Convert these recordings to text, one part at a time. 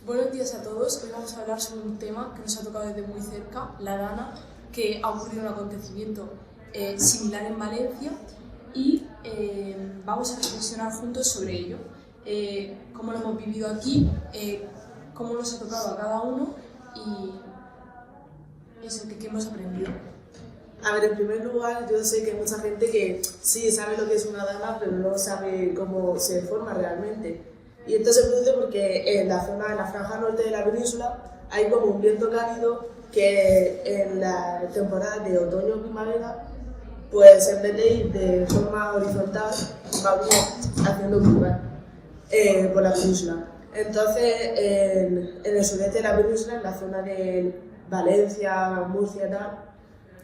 Buenos días a todos. Hoy vamos a hablar sobre un tema que nos ha tocado desde muy cerca, la Dana, que ha ocurrido un acontecimiento similar en Valencia y vamos a reflexionar juntos sobre ello. Cómo lo hemos vivido aquí, cómo nos ha tocado a cada uno y eso, que hemos aprendido. A ver, en primer lugar, yo sé que hay mucha gente que sí sabe lo que es una dana, pero no sabe cómo se forma realmente. Y esto se produce porque en la franja norte de la península, hay como un viento cálido que en la temporada de otoño o primavera, pues en vez de ir de forma horizontal, va como haciendo curvas por la península. Entonces, en el sureste de la península, en la zona de Valencia, Murcia y tal,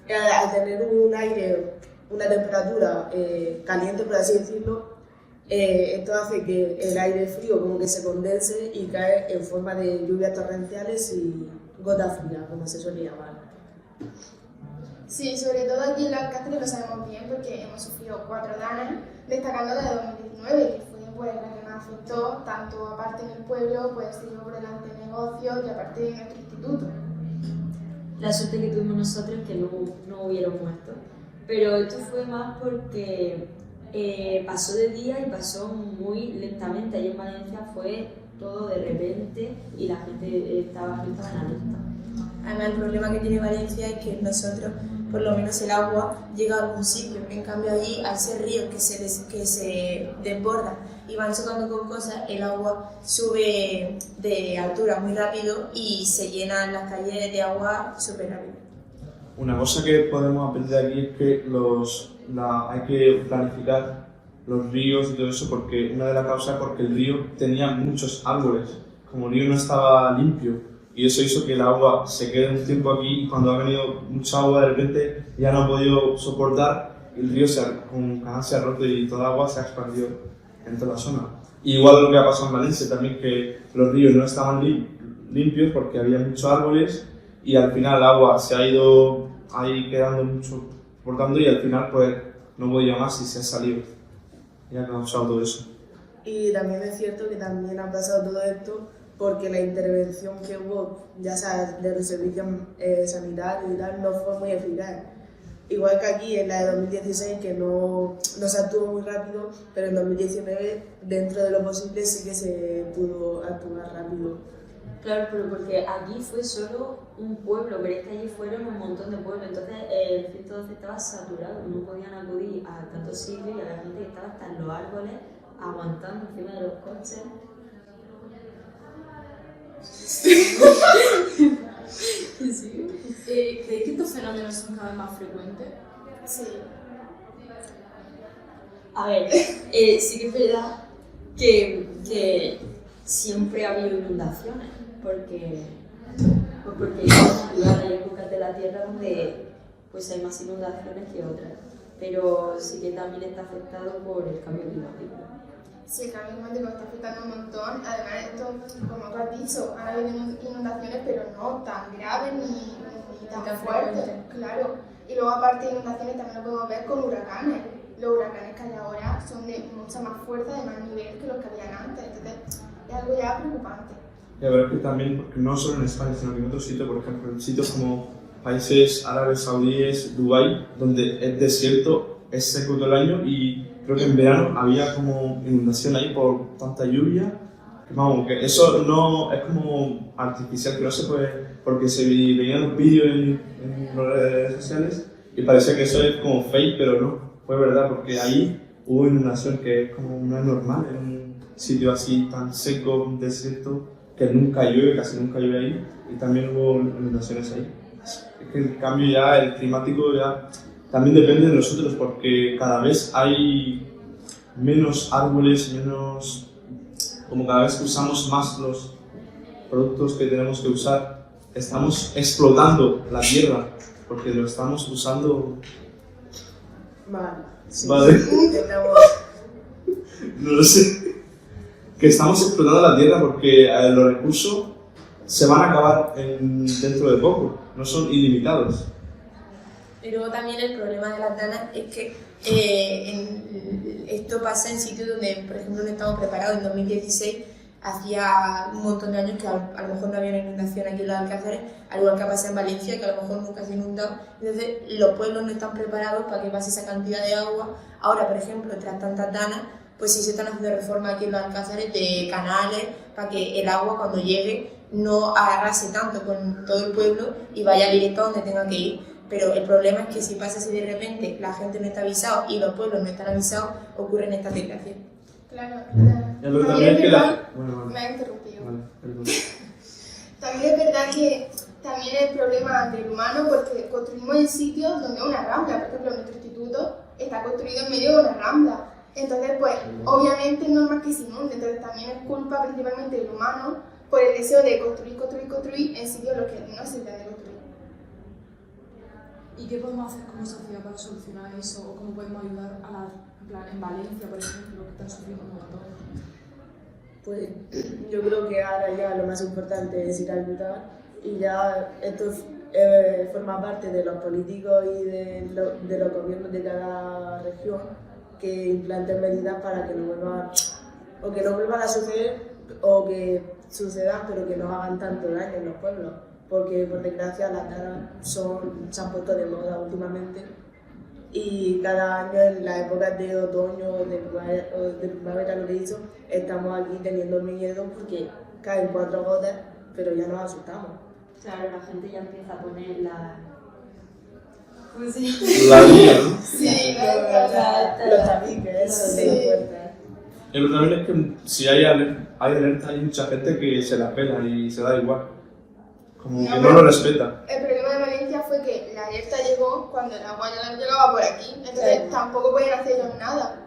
al tener un aire, una temperatura caliente, por así decirlo, esto hace que el aire frío como que se condense y cae en forma de lluvias torrenciales y gotas frías, como se suele llamar. Sí, sobre todo aquí en la Alcáceres lo sabemos bien porque hemos sufrido 4 danas, destacando la de 2019, que fue pues, la que más afectó, tanto aparte en el pueblo, pues se llevó por delante negocios y aparte en nuestro instituto. La suerte que tuvimos nosotros es que no hubieron muertos, pero esto fue más porque pasó de día y pasó muy lentamente. Allí en Valencia fue todo de repente y la gente estaba en alerta. Además, el problema que tiene Valencia es que nosotros, por lo menos el agua, llega a algún sitio. En cambio allí, al ser ríos que se desbordan y van chocando con cosas, el agua sube de altura muy rápido y se llenan las calles de agua súper rápido. Una cosa que podemos aprender aquí es que hay que planificar los ríos y todo eso, porque una de las causas es porque el río tenía muchos árboles. Como el río no estaba limpio, y eso hizo que el agua se quede un tiempo aquí, y cuando ha venido mucha agua de repente ya no ha podido soportar, y el río con el canal se ha roto y toda el agua se ha expandido en toda la zona. Igual lo que ha pasado en Valencia también, que los ríos no estaban limpios porque había muchos árboles y al final el agua se ha ido ahí quedando mucho portando y al final pues no podía más y se ha salido y ha causado todo eso. Y también es cierto que también ha pasado todo esto porque la intervención que hubo, ya sabes, de los servicios sanitarios y tal, no fue muy eficaz. Igual que aquí en la de 2016, que no se actuó muy rápido, pero en 2019, dentro de lo posible, sí que se pudo actuar rápido. Claro, pero porque aquí fue solo un pueblo, pero es que allí fueron un montón de pueblos, entonces el 112 estaba saturado, no podían acudir a tantos sitios y había gente que estaba hasta en los árboles aguantando encima de los coches. Sí. ¿Creéis que estos fenómenos son cada vez más frecuentes? Sí. A ver, sí que es verdad que siempre ha habido inundaciones, porque hay épocas de la Tierra donde pues hay más inundaciones que otras, pero sí que también está afectado por el cambio climático. Sí, el cambio climático está afectando un montón. Además, esto, como tú has dicho, han habido inundaciones, pero no tan graves ni tan fuertes. Claro. Y luego, aparte de inundaciones, también lo podemos ver con huracanes. Los huracanes que hay ahora son de mucha más fuerza, de más nivel que los que habían antes. Entonces, es algo ya preocupante. Y a ver que también, porque no solo en España, sino que en otros sitios, por ejemplo, en sitios como países árabes, saudíes, Dubái, donde es desierto, es seco todo el año y creo que en verano había como inundación ahí por tanta lluvia. Vamos, que eso no es como artificial, que no se puede, porque se veían los vídeos en las redes sociales y parecía que eso es como fake, pero no, fue verdad, porque ahí hubo inundación que es como no es normal en un sitio así tan seco, un desierto, que nunca llueve, casi nunca llueve ahí, y también hubo inundaciones ahí. Es que el cambio ya, el climático ya también depende de nosotros, porque cada vez hay menos árboles, como cada vez usamos más los productos que tenemos que usar, estamos explotando la tierra, porque lo estamos usando. Vale. Sí. Vale. No lo sé. Que estamos explotando la tierra porque los recursos se van a acabar dentro de poco, no son ilimitados. Y luego también el problema de las danas es que esto pasa en sitios donde, por ejemplo, no estamos preparados. En 2016 hacía un montón de años que a lo mejor no había una inundación aquí en los Alcázares, al igual que ha pasado en Valencia, que a lo mejor nunca se ha inundado. Entonces los pueblos no están preparados para que pase esa cantidad de agua. Ahora, por ejemplo, tras tantas danas, pues sí se están haciendo reformas aquí en los Alcázares de canales para que el agua cuando llegue no arrase tanto con todo el pueblo y vaya directo a donde tenga que ir. Pero el problema es que si pasa así de repente, la gente no está avisada y los pueblos no están avisados, ocurren estas desgracias. Claro, Pero también es que la... me ha interrumpido. Vale, perdón. También es verdad que también es problema del humano porque construimos en sitios donde hay una rambla. Por ejemplo, nuestro instituto está construido en medio de una rambla. Entonces, pues, obviamente es normal que se inunde. Entonces, también es culpa principalmente del humano por el deseo de construir en sitios en los que no se debe construir. ¿Y qué podemos hacer como sociedad para solucionar eso? ¿O cómo podemos ayudar a en Valencia, por ejemplo, que están sufriendo un montón? Pues yo creo que ahora ya lo más importante es ir a ayudar y ya esto forma parte de los políticos y de los gobiernos de cada región que implanten medidas para que no vuelvan a suceder o que sucedan pero que no hagan tanto daño en los pueblos, porque por desgracia las danas se han puesto de moda últimamente y cada año en las épocas de otoño o de primavera, lo que hizo, estamos aquí teniendo miedo porque caen 4 gotas, pero ya nos asustamos. Claro, la gente ya empieza a poner la... ¿Cómo se La liga, ¿no? Sí, Los tabiques, eso, de las puertas. El problema es que si hay alerta, hay mucha gente que se la pela y se da igual. Como que no lo respeta. El problema de Valencia fue que la alerta llegó cuando el agua ya llegaba por aquí, entonces tampoco podían hacer ellos nada.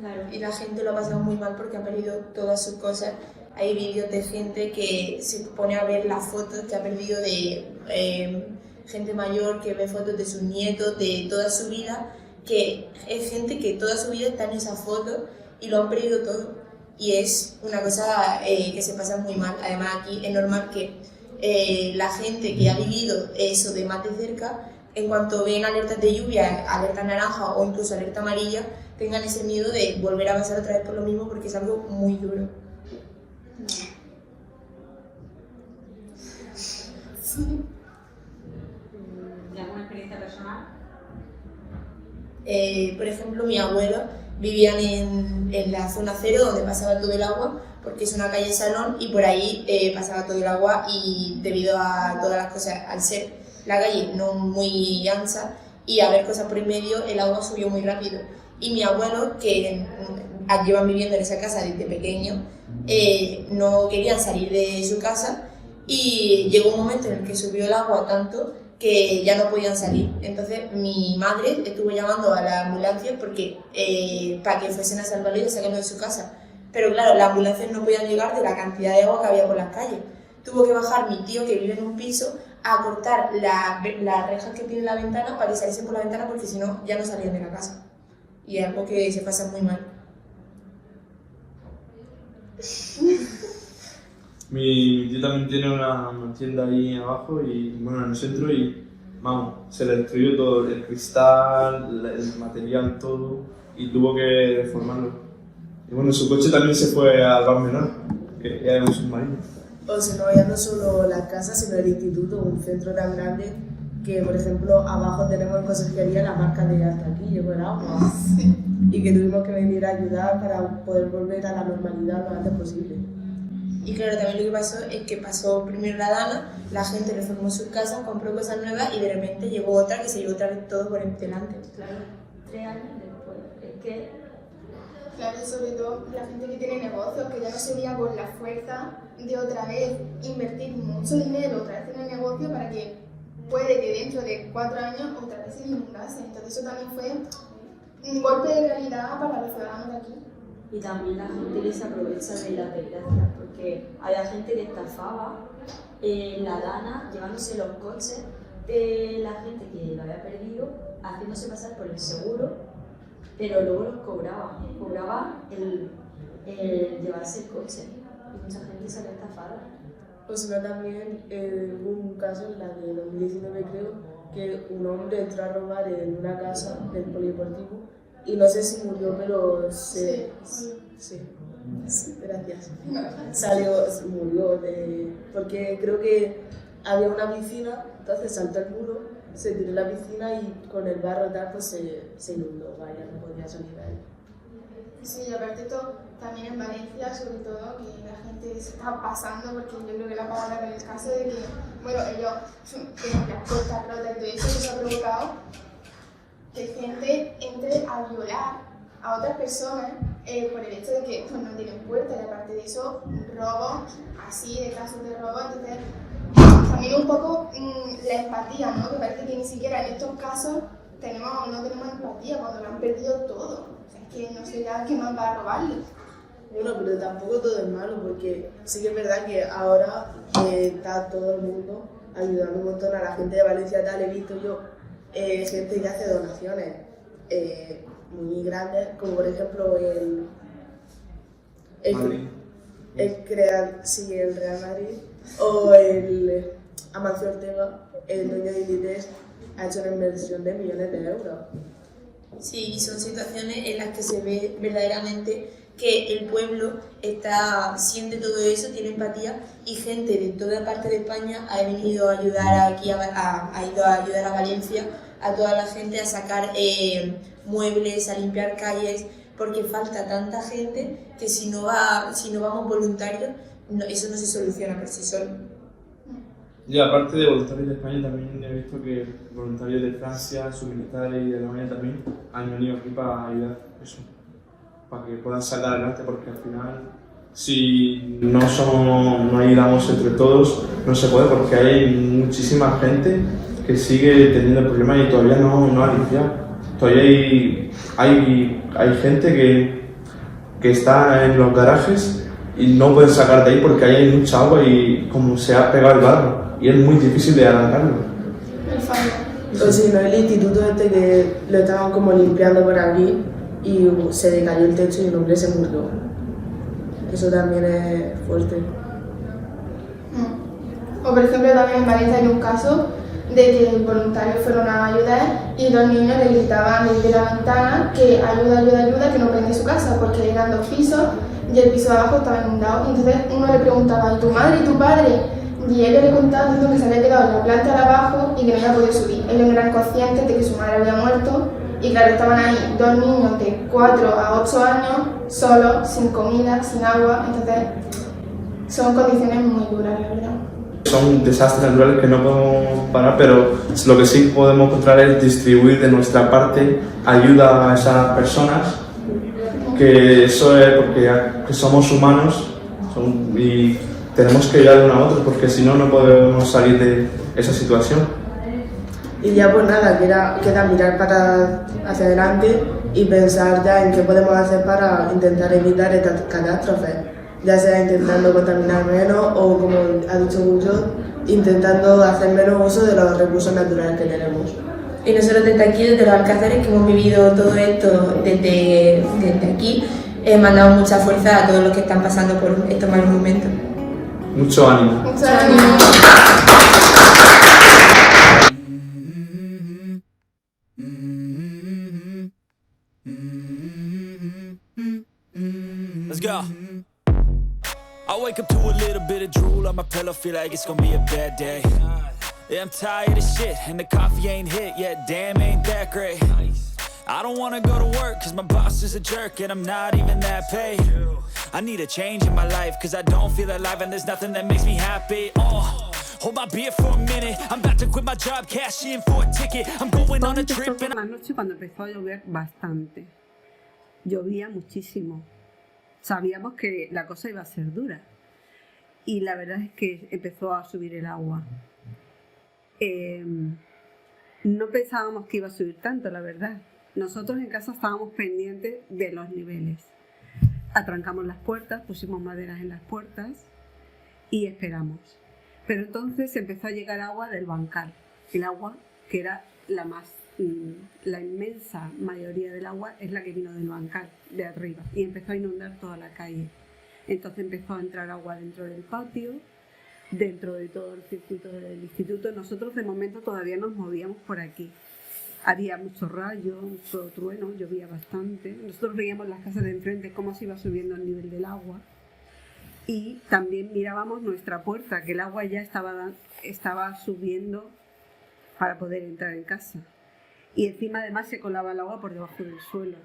Claro, y la gente lo ha pasado muy mal porque ha perdido todas sus cosas. Hay vídeos de gente que se pone a ver las fotos que ha perdido de gente mayor, que ve fotos de sus nietos, de toda su vida, que es gente que toda su vida está en esa foto y lo han perdido todo. Y es una cosa que se pasa muy mal. Además aquí es normal que la gente que ha vivido eso de más de cerca, en cuanto ven alertas de lluvia, alerta naranja o incluso alerta amarilla, tengan ese miedo de volver a pasar otra vez por lo mismo porque es algo muy duro. ¿Y alguna experiencia personal? Por ejemplo, mi abuelo vivían en la zona cero donde pasaba todo el agua, porque es una calle salón y por ahí pasaba todo el agua y debido a todas las cosas, al ser la calle no muy ancha y haber cosas por en medio, el agua subió muy rápido. Y mi abuelo, que llevan viviendo en esa casa desde pequeño, no querían salir de su casa y llegó un momento en el que subió el agua tanto que ya no podían salir. Entonces mi madre estuvo llamando a la ambulancia porque, para que fuesen a salvarlo y a sacarlo de su casa. Pero claro, las ambulancias no podían llegar de la cantidad de agua que había por las calles. Tuvo que bajar mi tío, que vive en un piso, a cortar las rejas que tiene la ventana para que saliesen por la ventana porque si no ya no salían de la casa. Y es algo que se pasa muy mal. Mi tío también tiene una tienda ahí abajo y bueno, en el centro y vamos, se le destruyó todo, el cristal, el material, todo y tuvo que reformarlo. Y bueno, su coche también se fue al Bar Menor, que era un submarino. O si no, ya no solo las casas, sino el instituto, un centro tan grande que, por ejemplo, abajo tenemos en consejería la marca de hasta aquí llegó el agua. Sí. Y que tuvimos que venir a ayudar para poder volver a la normalidad lo antes posible. Y claro, también lo que pasó es que pasó primero la dana, la gente reformó sus casas, compró cosas nuevas y de repente llegó otra que se llevó otra vez todo por delante. Claro, 3 años después. Es que Claro, y sobre todo la gente que tiene negocios, que ya no sería con la fuerza de otra vez invertir mucho dinero otra vez en el negocio para que puede que dentro de 4 años otra vez se inundase. Entonces eso también fue un golpe de realidad para los ciudadanos de aquí. y también la gente que se aprovecha de las desgracias, porque había gente que estafaba la dana llevándose los coches de la gente que lo había perdido, haciéndose pasar por el seguro, pero luego los cobraba el llevarse el coche y mucha gente salió estafada. O si no, también hubo un caso en la de 2019 creo, que un hombre entró a robar en una casa del polideportivo y no sé si murió, pero sí. Sí, gracias. Murió porque creo que había una piscina, entonces saltó el muro, se tiró en la piscina y con el barro tal pues se inundó, vaya, no podía salir de ahí. Sí, y aparte todo, también en Valencia, sobre todo, que la gente se está pasando, porque yo creo que la palabra con el caso de que, bueno, ellos tienen las puertas rotas y todo eso ha provocado que gente entre a violar a otras personas por el hecho de que pues, no tienen puertas, y aparte de eso, robos, así, de casos de robo, entonces también un poco la empatía, ¿no? Que parece que ni siquiera en estos casos no tenemos empatía cuando lo han perdido todo. O sea, es que no sé ya qué más va a robarle. Bueno, pero tampoco todo es malo, porque sí que es verdad que ahora está todo el mundo ayudando un montón a la gente de Valencia. Tal, he visto yo gente que hace donaciones muy grandes, como por ejemplo el Real Madrid o el Amancio Ortega, el dueño de Inditex, ha hecho una inversión de millones de euros. Sí, y son situaciones en las que se ve verdaderamente que el pueblo siente todo eso, tiene empatía, y gente de toda parte de España ha venido a ayudar aquí, ha ido a ayudar a Valencia, a toda la gente a sacar muebles, a limpiar calles, porque falta tanta gente que si no vamos voluntarios, eso no se soluciona por sí solo. Y aparte de voluntarios de España, también he visto que voluntarios de Francia, sus militares y de Alemania también han venido aquí para ayudar eso, para que puedan salir adelante, porque al final, si no ayudamos entre todos, no se puede, porque hay muchísima gente que sigue teniendo problemas y todavía no ha limpiado. Todavía hay gente que está en los garajes y no pueden sacar de ahí porque ahí hay mucha agua y como se ha pegado el barro. Y es muy difícil de arrancarlo. El fallo. O si no, el instituto que lo estaban como limpiando por aquí y se decayó el techo y un hombre se murió. Eso también es fuerte. O por ejemplo también en Valencia hay un caso de que voluntarios fueron a ayudar y dos niños le gritaban desde la ventana que ayuda, que no prende su casa, porque eran 2 pisos y el piso de abajo estaba inundado. Y entonces uno le preguntaba, ¿y tu madre y tu padre? Y ellos le contaban diciendo que se había quedado en la planta de abajo y que no había podido subir. Ellos no eran conscientes de que su madre había muerto y claro, estaban ahí 2 niños de 4 a 8 años, solos, sin comida, sin agua. Entonces son condiciones muy duras, la verdad. Son desastres naturales que no podemos parar, pero lo que sí podemos encontrar es distribuir de nuestra parte ayuda a esas personas, que eso es porque somos humanos y tenemos que ayudar unos a otros, porque si no, no podemos salir de esa situación. Y ya pues nada, queda mirar hacia adelante y pensar ya en qué podemos hacer para intentar evitar estas catástrofes, ya sea intentando contaminar menos o, como ha dicho mucho, intentando hacer menos uso de los recursos naturales que tenemos. Y nosotros desde aquí, desde los Alcázares, que hemos vivido todo esto desde aquí, mandamos mucha fuerza a todos los que están pasando por estos malos momentos. Mucho ánimo. Mucho ánimo. Let's go. I wake up to a little bit of drool on my pillow, feel like it's gonna be a bad day. Yeah, I'm tired of shit, and the coffee ain't hit yet, damn, ain't that great. I don't wanna go to work, cause my boss is a jerk, and I'm not even that paid. I need a change in my life, cause I don't feel alive, and there's nothing that makes me happy. Hold my beer for a minute, I'm about to quit my job, cash in for a ticket, I'm going on a trip and la noche cuando empezó a llover bastante. Llovía muchísimo. Sabíamos que la cosa iba a ser dura. Y la verdad es que empezó a subir el agua. No pensábamos que iba a subir tanto, la verdad. Nosotros en casa estábamos pendientes de los niveles. Atrancamos las puertas, pusimos maderas en las puertas y esperamos. Pero entonces empezó a llegar agua del bancal. El agua que era la inmensa mayoría del agua es la que vino del bancal, de arriba, y empezó a inundar toda la calle. Entonces empezó a entrar agua dentro del patio, dentro de todo el circuito del instituto. Nosotros de momento todavía nos movíamos por aquí, Había mucho rayo, mucho trueno, llovía bastante. Nosotros veíamos las casas de enfrente cómo se iba subiendo el nivel del agua. Y también mirábamos nuestra puerta, que el agua ya estaba subiendo para poder entrar en casa. Y encima además se colaba el agua por debajo del suelo.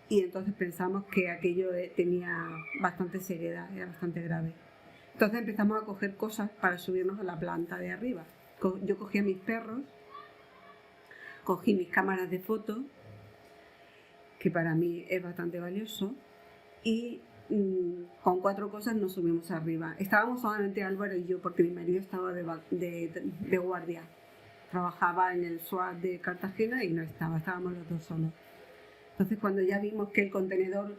Y entonces pensamos que aquello tenía bastante seriedad, era bastante grave. Entonces empezamos a coger cosas para subirnos a la planta de arriba. Yo cogí a mis perros, cogí mis cámaras de fotos, que para mí es bastante valioso, y con 4 cosas nos subimos arriba. Estábamos solamente Álvaro y yo, porque mi marido estaba de guardia. Trabajaba en el SWAT de Cartagena y no estábamos los dos solos. Entonces cuando ya vimos que el contenedor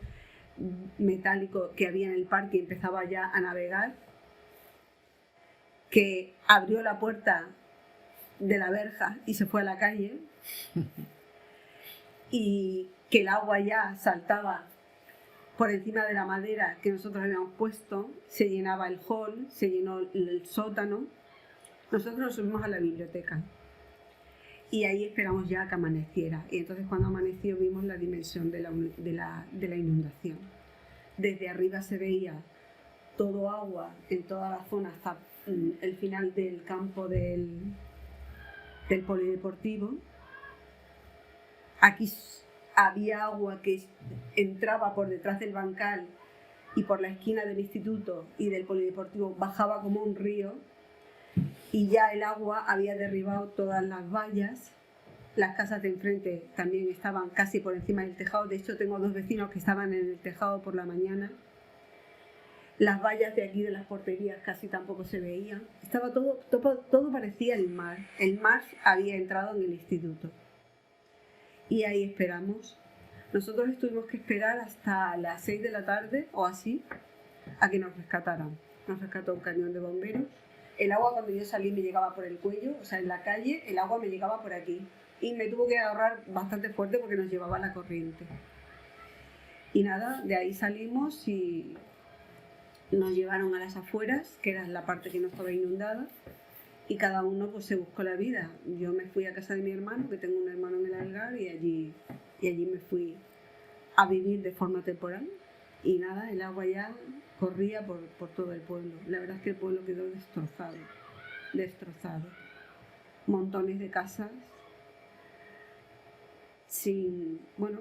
metálico que había en el parque empezaba ya a navegar, que abrió la puerta de la verja y se fue a la calle, y que el agua ya saltaba por encima de la madera que nosotros habíamos puesto, se llenaba el hall, se llenó el sótano. Nosotros nos subimos a la biblioteca y ahí esperamos ya a que amaneciera, y entonces cuando amaneció vimos la dimensión de la inundación. Desde arriba se veía todo agua en toda la zona hasta el final del campo del polideportivo. Aquí había agua que entraba por detrás del bancal y por la esquina del instituto y del polideportivo bajaba como un río, y ya el agua había derribado todas las vallas. Las casas de enfrente también estaban casi por encima del tejado. De hecho, tengo 2 vecinos que estaban en el tejado por la mañana. Las vallas de aquí de las porterías casi tampoco se veían. Estaba todo parecía el mar. El mar había entrado en el instituto. Y ahí esperamos. Nosotros tuvimos que esperar hasta las 6 de la tarde o así a que nos rescataran. Nos rescató un camión de bomberos. El agua cuando yo salí me llegaba por el cuello, o sea, en la calle el agua me llegaba por aquí. Y me tuvo que agarrar bastante fuerte porque nos llevaba la corriente. Y nada, de ahí salimos y nos llevaron a las afueras, que era la parte que no estaba inundada, y cada uno pues se buscó la vida. Yo me fui a casa de mi hermano, que tengo un hermano en el Algar, y allí me fui a vivir de forma temporal. Y nada, el agua ya corría por todo el pueblo. La verdad es que el pueblo quedó destrozado. Montones de casas,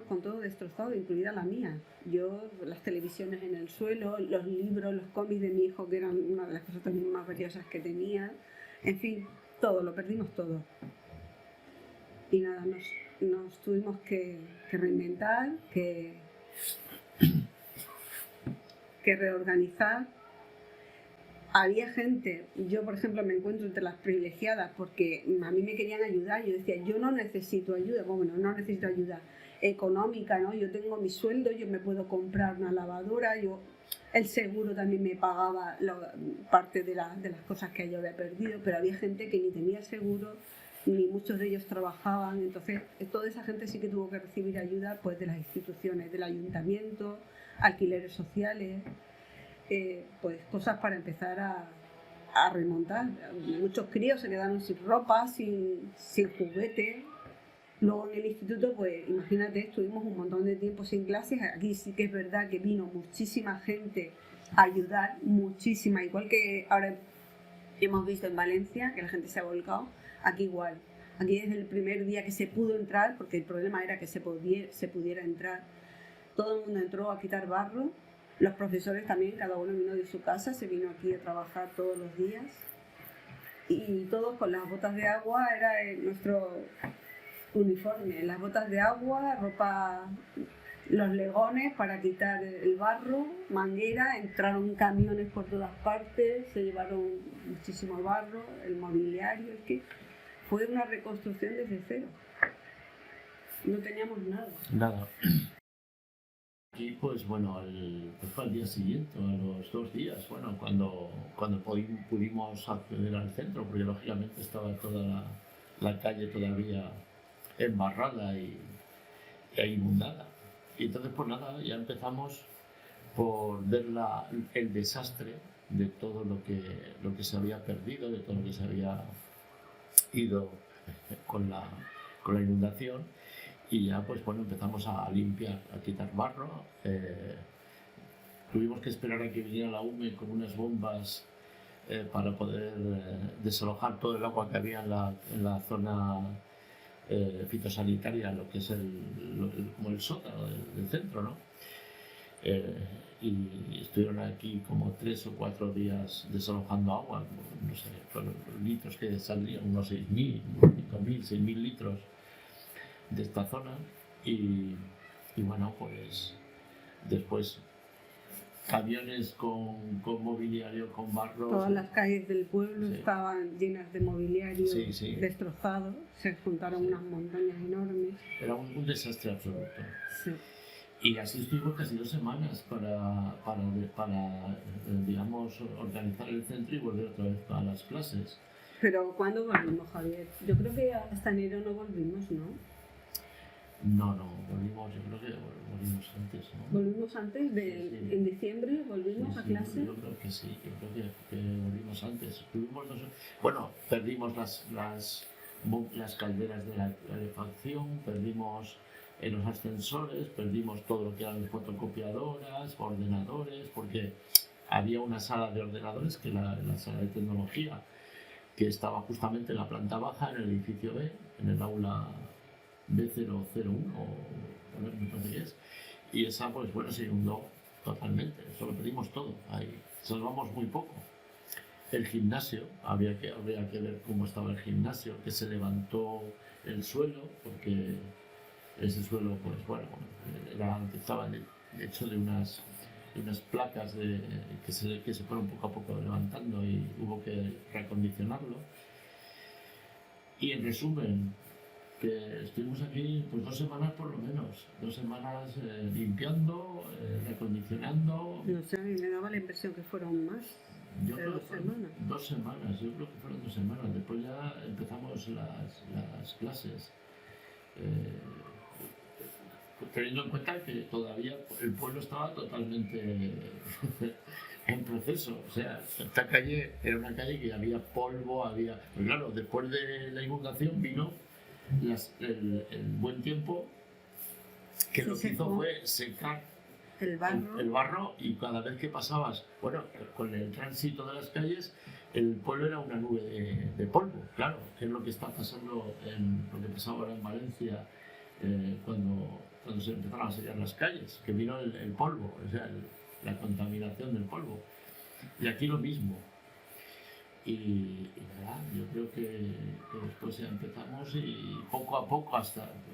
con todo destrozado, incluida la mía. Yo, las televisiones en el suelo, los libros, los cómics de mi hijo, que eran una de las cosas también más valiosas que tenía. En fin, todo, lo perdimos todo. Y nada, nos tuvimos que reinventar, que reorganizar. Había gente, yo por ejemplo me encuentro entre las privilegiadas porque a mí me querían ayudar. Yo decía, yo no necesito ayuda, no necesito ayuda económica, ¿no? Yo tengo mi sueldo, yo me puedo comprar una lavadora, el seguro también me pagaba parte de las cosas que yo había perdido, pero había gente que ni tenía seguro, ni muchos de ellos trabajaban. Entonces toda esa gente sí que tuvo que recibir ayuda pues de las instituciones, del ayuntamiento, alquileres sociales. Pues cosas para empezar a remontar. Muchos críos se quedaron sin ropa, sin juguete. Luego en el instituto, pues imagínate, estuvimos un montón de tiempo sin clases. Aquí sí que es verdad que vino muchísima gente a ayudar, muchísima, igual que ahora hemos visto en Valencia, que la gente se ha volcado. Aquí igual. Aquí desde el primer día que se pudo entrar, porque el problema era que se pudiera entrar, todo el mundo entró a quitar barro. Los profesores también, cada uno vino de su casa, se vino aquí a trabajar todos los días. Y todos con las botas de agua, era nuestro uniforme. Las botas de agua, ropa, los legones para quitar el barro, manguera, entraron camiones por todas partes, se llevaron muchísimo barro, el mobiliario. Es que fue una reconstrucción desde cero. No teníamos nada. Nada. Aquí, pues bueno, fue al día siguiente, a los 2 días, bueno, cuando pudimos acceder al centro, porque lógicamente estaba toda la calle todavía embarrada e inundada. Y entonces, pues nada, ya empezamos por ver el desastre de todo lo que se había perdido, de todo lo que se había ido con con la inundación, y ya pues bueno, empezamos a limpiar, a quitar barro. Tuvimos que esperar a que viniera la UME con unas bombas para poder desalojar todo el agua que había en la zona fitosanitaria, lo que es como el sótano del centro, ¿no? Y estuvieron aquí como 3 o 4 días desalojando agua, no sé, con los litros que saldrían, unos 6.000, 5.000, 6.000 litros de esta zona. Y bueno, pues después camiones con mobiliario, con barro. Todas las calles del pueblo Sí. estaban llenas de mobiliario Sí. destrozado, se juntaron unas montañas enormes. Era un desastre absoluto. Sí. Y así estuvimos casi 2 semanas para digamos, organizar el centro y volver otra vez a las clases. Pero ¿cuándo volvimos, Javier? Yo creo que hasta enero no volvimos, ¿no? No, volvimos, yo creo que volvimos antes, ¿no? ¿Volvimos antes? Sí. ¿En diciembre volvimos a clase? Yo creo que sí, yo creo que volvimos antes. Bueno, perdimos las calderas de la calefacción, perdimos los ascensores, perdimos todo lo que eran fotocopiadoras, ordenadores, porque había una sala de ordenadores, que era la sala de tecnología, que estaba justamente en la planta baja, en el edificio B, en el aula B001, o me parece que es, y esa pues bueno se inundó totalmente, eso lo perdimos todo, ahí salvamos muy poco. El gimnasio, habría que ver cómo estaba el gimnasio, que se levantó el suelo, porque ese suelo pues bueno, estaba hecho de unas placas que se fueron poco a poco levantando y hubo que reacondicionarlo. Y en resumen, que estuvimos aquí pues 2 semanas por lo menos, 2 semanas limpiando, reacondicionando. No sé, a mí me daba la impresión que fueron más. Yo creo 2 que fueron 2 semanas, yo creo que fueron 2 semanas. Después ya empezamos las clases. Teniendo en cuenta que todavía el pueblo estaba totalmente en proceso, o sea, esta calle era una calle que había polvo, pues claro, después de la inundación vino el buen tiempo, que lo que hizo fue secar el barro, y cada vez que pasabas, bueno, con el tránsito de las calles, el pueblo era una nube de polvo, claro, que es lo que está pasando, lo que pasaba ahora en Valencia, cuando se empezaron a sellar las calles, que vino el polvo, o sea, la contaminación del polvo. Y aquí lo mismo. Y nada, yo creo que después ya empezamos y poco a poco,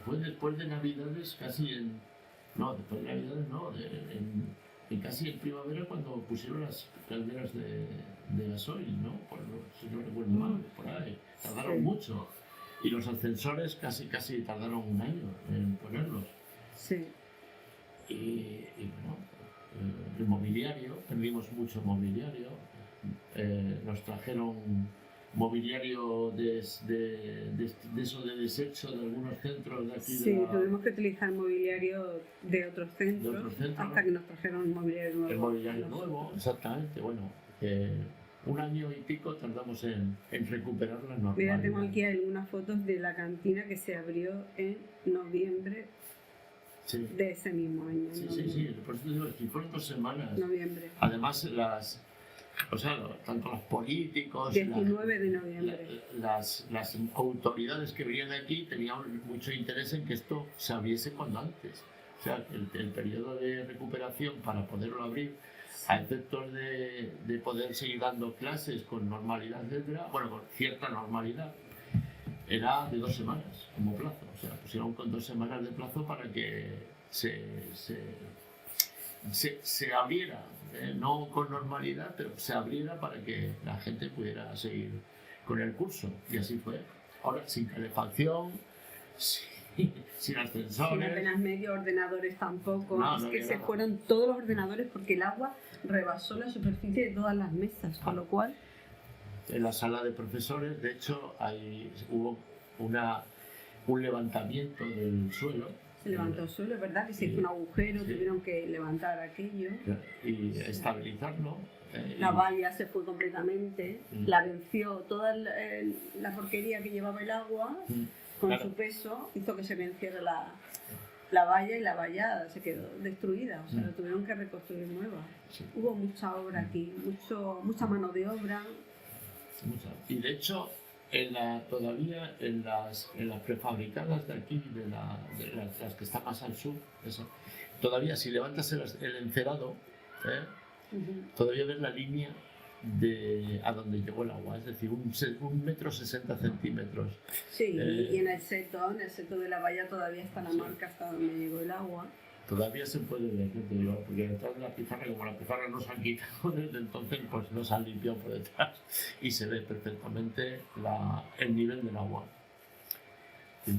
fue después de Navidades, después de Navidades no, casi en primavera, cuando pusieron las calderas de gasoil, ¿no? Si no recuerdo mal, por ahí. Tardaron mucho. Y los ascensores casi tardaron 1 año en ponerlos. Sí. Y bueno, el mobiliario, perdimos mucho mobiliario. Nos trajeron mobiliario de eso de desecho de algunos centros de aquí. Sí, tuvimos que utilizar mobiliario de otros centros, hasta que nos trajeron mobiliario nuevo. El mobiliario nuevo, exactamente. Bueno, 1 año y pico tardamos en recuperar la normalidad. Mira, tengo aquí algunas fotos de la cantina que se abrió en noviembre de ese mismo año. Sí, por eso digo que fueron 2 semanas. Noviembre. Además, tanto los políticos, 19 de noviembre. las autoridades que venían aquí tenían mucho interés en que esto se abriese cuanto antes. O sea, el periodo de recuperación para poderlo abrir, a efectos de poder seguir dando clases con normalidad, etcétera, bueno, con cierta normalidad, era de 2 semanas como plazo. O sea, pusieron con 2 semanas de plazo para que se abriera, no con normalidad, pero se abriera para que la gente pudiera seguir con el curso. Y así fue. Ahora, sin calefacción, sin ascensores. Sin apenas medio, ordenadores tampoco. No, es no que se nada. fueron todos los ordenadores porque el agua rebasó la superficie de todas las mesas, con lo cual... En la sala de profesores, de hecho, hubo un levantamiento del suelo. Se levantó el suelo, ¿verdad? Que se hizo un agujero, tuvieron que levantar aquello. Y estabilizarlo. La valla se fue completamente, la venció toda la porquería que llevaba el agua con Claro. su peso hizo que se venciera la valla y la valla se quedó destruida, o sea, la tuvieron que reconstruir nueva. Sí. Hubo mucha obra aquí, mucha mano de obra. Mucha. Y de hecho, todavía en las prefabricadas de aquí, de las que están más al sur, eso, todavía si levantas el encerado, todavía ves la línea a donde llegó el agua, es decir, 1,60 m. Sí, y en el seto de la valla todavía está la marca hasta donde llegó el agua. Todavía se puede ver, te digo, porque detrás de la pizarra, como la pizarra no se han quitado desde entonces, pues no se han limpiado por detrás y se ve perfectamente el nivel del agua. Sí.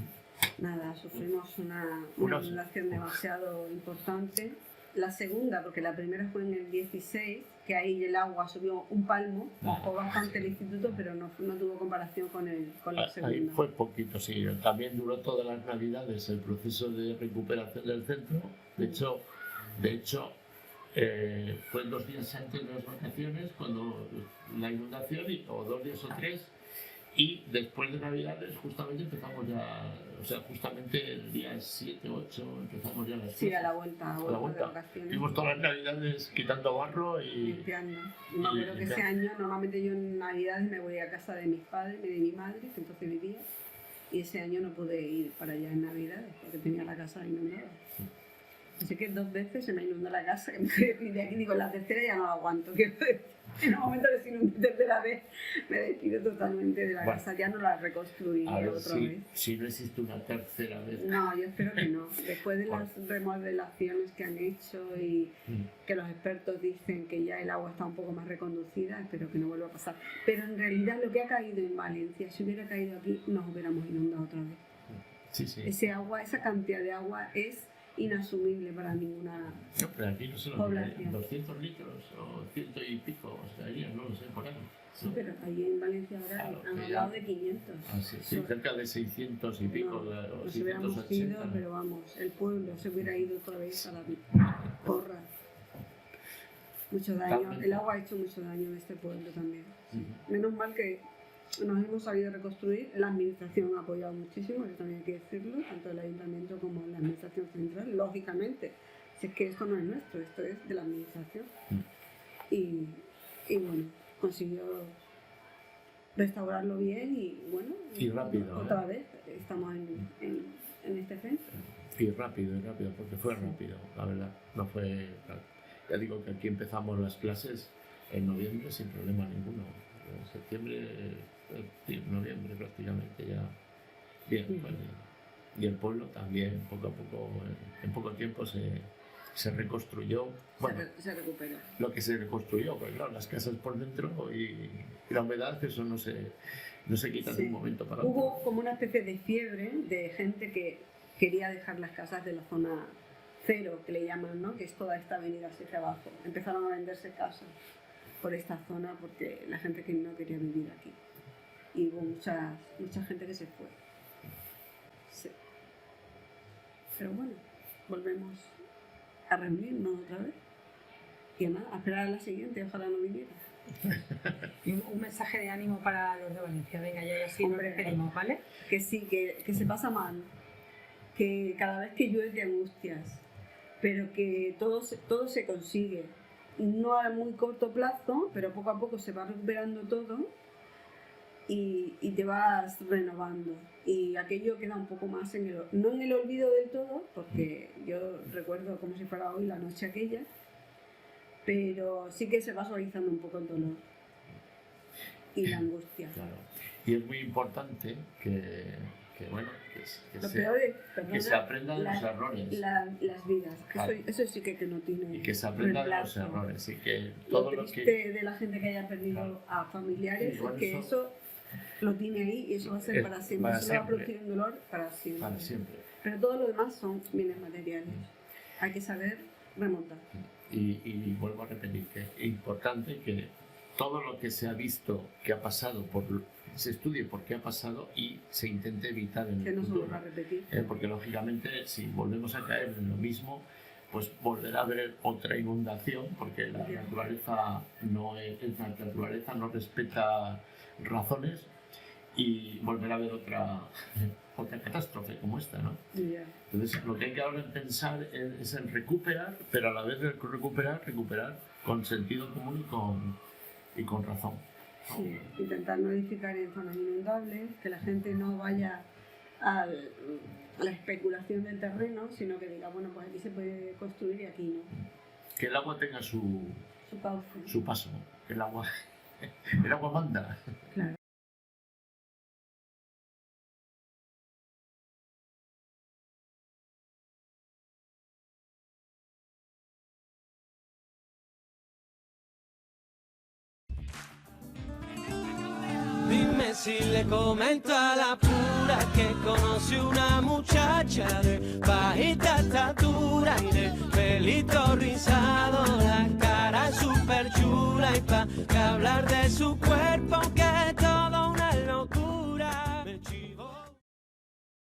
Nada, sufrimos una inundación demasiado importante. La segunda, porque la primera fue en el 16, que ahí el agua subió un palmo, bajó bastante el instituto, pero no tuvo comparación con la segunda. Ahí fue poquito, sí. También duró todas las navidades el proceso de recuperación del centro. De hecho, fue 2 días antes de las vacaciones, cuando la inundación, o 2 días o 3, y después de Navidades justamente empezamos ya, o sea, justamente el día 7, 8 empezamos ya las Sí, a la vuelta de vacaciones. Vimos todas las Navidades quitando barro y limpiando. Y me acuerdo que ese año, normalmente yo en Navidades me voy a casa de mis padres, de mi madre, que entonces vivía, y ese año no pude ir para allá en Navidades porque tenía la casa inundada. Así que 2 veces se me inundó la casa, que me fui de aquí, digo, la tercera ya no la aguanto. En el momento que se inunde tercera vez, me despido totalmente de la casa, ya no la reconstruiría otra vez. Si no existe una tercera vez. No, yo espero que no. Después de las remodelaciones que han hecho y que los expertos dicen que ya el agua está un poco más reconducida, espero que no vuelva a pasar. Pero en realidad lo que ha caído en Valencia, si hubiera caído aquí, nos hubiéramos inundado otra vez. Sí, sí. Ese agua, esa cantidad de agua es inasumible para ninguna No, pero aquí no se lo población. 200 litros o 100 y pico, o sea, no lo sé, por ahí. Sí, pero ahí en Valencia ahora Claro, han que hablado de 500. Sí, cerca de 600 y pico, No, o nos hubiéramos 680. ido, pero vamos, el pueblo se hubiera ido otra vez a la porra. Mucho daño, el agua ha hecho mucho daño en este pueblo también. Menos mal que nos hemos sabido reconstruir, la administración ha apoyado muchísimo, eso también hay que decirlo, tanto el ayuntamiento como la administración central, lógicamente, si es que esto no es nuestro, esto es de la administración. Y bueno, consiguió restaurarlo bien y bueno, y rápido, otra vez estamos en este centro. Y rápido, porque fue rápido, la verdad, no fue... Ya digo que aquí empezamos las clases en noviembre sin problema ninguno, en septiembre, noviembre prácticamente ya bien, pues, y el pueblo también poco a poco, en poco tiempo se reconstruyó, bueno, Se recuperó. lo que se reconstruyó, pues claro, las casas por dentro y la humedad, que eso no se quita de un momento para otro. Hubo como una especie de fiebre de gente que quería dejar las casas de la zona cero, que le llaman, ¿no? Que es toda esta avenida hacia abajo. Empezaron a venderse casas por esta zona porque la gente que no quería vivir aquí. Y hubo mucha gente que se fue. Sí. Pero bueno, volvemos a reunirnos otra vez. Y nada, a esperar a la siguiente, ojalá no viniera. Y un mensaje de ánimo para los de Valencia. Venga, ya así nos despedimos, ¿vale? Que sí, que se pasa mal, que cada vez que llueve te angustias, pero que todo se consigue. No a muy corto plazo, pero poco a poco se va recuperando todo y te vas renovando. Y aquello queda un poco más no en el olvido del todo, porque yo recuerdo como si fuera hoy la noche aquella, pero sí que se va suavizando un poco el dolor y la angustia. Claro. Y es muy importante que se aprendan los errores. Las vidas, Claro. eso sí que no tiene Y que se aprendan reemplazo. los errores. Y que todo lo lo triste que... de la gente que haya perdido a familiares Sí, bueno, es que eso lo tiene ahí y eso va a ser para siempre. para Eso le va a siempre. producir un dolor para siempre. Para siempre. Pero todo lo demás son bienes materiales. Hay que saber remontar. Y vuelvo a repetir que es importante que todo lo que se ha visto que ha pasado, se estudie por qué ha pasado y se intente evitar en Que el no se futuro. vuelva a repetir. Porque lógicamente si volvemos a caer en lo mismo, pues volverá a haber otra inundación, porque la naturaleza no respeta razones y volverá a haber otra catástrofe como esta, ¿no? Ya. Entonces, lo que hay que ahora pensar es en recuperar, pero a la vez de recuperar con sentido común y con razón. Sí, intentar no edificar en zonas inundables, que la gente no vaya a la especulación del terreno, sino que diga, bueno, pues aquí se puede construir y aquí no. Que el agua tenga su cauce. Su paso, el agua manda. Claro. Dime si le comento a la pura que conocí una muchacha de bajita estatura y de pelito rizado, la cara súper chula y pa' que hablar de su cuerpo